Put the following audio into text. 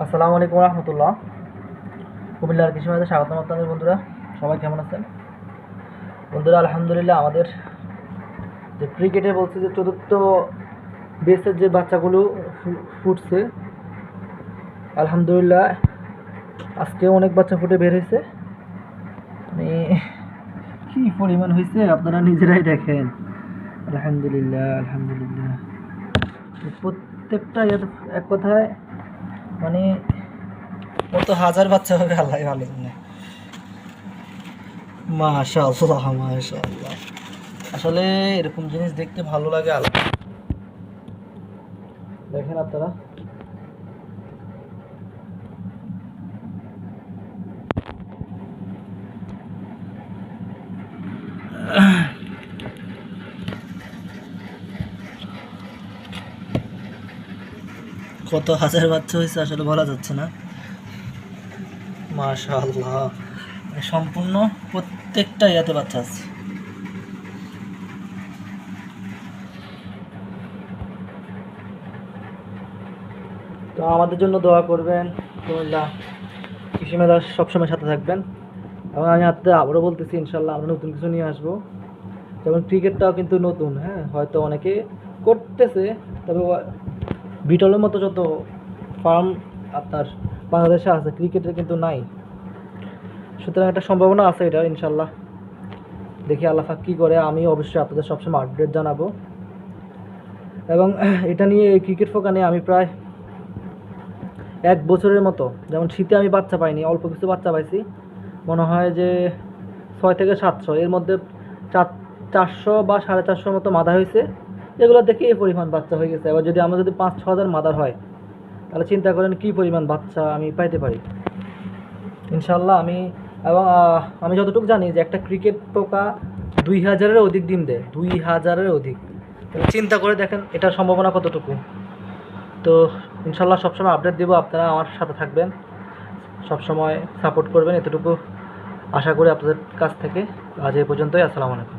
আসসালামু আলাইকুম রহমতুল্লাহ। কুমিল্লার কৃষি মেলাতে স্বাগতম আপনাদের বন্ধুরা। সবাই কেমন আছেন বন্ধুরা? আলহামদুলিল্লাহ, আমাদের যে ক্রিকেটে বলছে যে চতুর্থ বেসের যে বাচ্চাগুলো ফুটছে, আলহামদুলিল্লাহ আজকেও অনেক বাচ্চা ফুটে বের হয়েছে। মানে কী পরিমাণ হয়েছে আপনারা নিজেরাই দেখেন। আলহামদুলিল্লাহ আলহামদুলিল্লাহ, প্রত্যেকটা এক কথায় মানে কত হাজার বাচ্চা হবে আল্লাহ ভালো জানে। মাশাআল্লাহ মাশাআল্লাহ, আসলে এরকম জিনিস দেখতে ভালো লাগে। আল্লাহ দেখেন আপনারা, কত হাজার বাচ্চা হয়েছে আসলে বলা যাচ্ছে না। মাশাআল্লাহ, সম্পূর্ণ প্রত্যেকটা ইয়াতে বাচ্চা আছে। তো আমাদের জন্য দোয়া করবেন, কুমিল্লা কৃষি মেলা সবসময় সাথে থাকবেন। এবং আমি আপনাদের আবারও বলতেছি, ইনশাল্লাহ আমরা নতুন কিছু নিয়ে আসবো। যেমন ক্রিকেটটাও কিন্তু নতুন, হ্যাঁ হয়তো অনেকে করতেছে, তবে বিটলের মতো যত ফার্ম আপনার বাংলাদেশে আছে ক্রিকেটের কিন্তু নাই। সুতরাং একটা সম্ভাবনা আছে এটা, ইনশাল্লাহ দেখি আল্লাহ পাক কী করে। আমি অবশ্যই আপনাদের সবসময় আপডেট জানাবো। এবং এটা নিয়ে এই ক্রিকেট ফোকা নিয়ে আমি প্রায় 1 বছরের মতো, যেমন শীতে আমি বাচ্চা পাইনি, অল্প কিছু বাচ্চা পাইছি, মনে হয় যে 6 থেকে 700, এর মধ্যে 400 বা 450 মতো মাদা হয়েছে। এগুলো দেখে এই পরিমাণ বাচ্চা হয়ে গেছে। এবার যদি আমরা যদি 5-6 হাজার মাদার হয়, তাহলে চিন্তা করেন কী পরিমাণ বাচ্চা আমি পাইতে পারি ইনশাল্লাহ। আমি যতটুকু জানি যে একটা ক্রিকেট পোকা 2000-এর অধিক ডিম দেয়, 2000-এর অধিক। চিন্তা করে দেখেন এটার সম্ভাবনা কতটুকু। তো ইনশাল্লাহ সবসময় আপডেট দেবো, আপনারা আমার সাথে থাকবেন, সবসময় সাপোর্ট করবেন, এতটুকু আশা করি আপনাদের কাছ থেকে। আজ এই পর্যন্তই। আসসালামু আলাইকুম।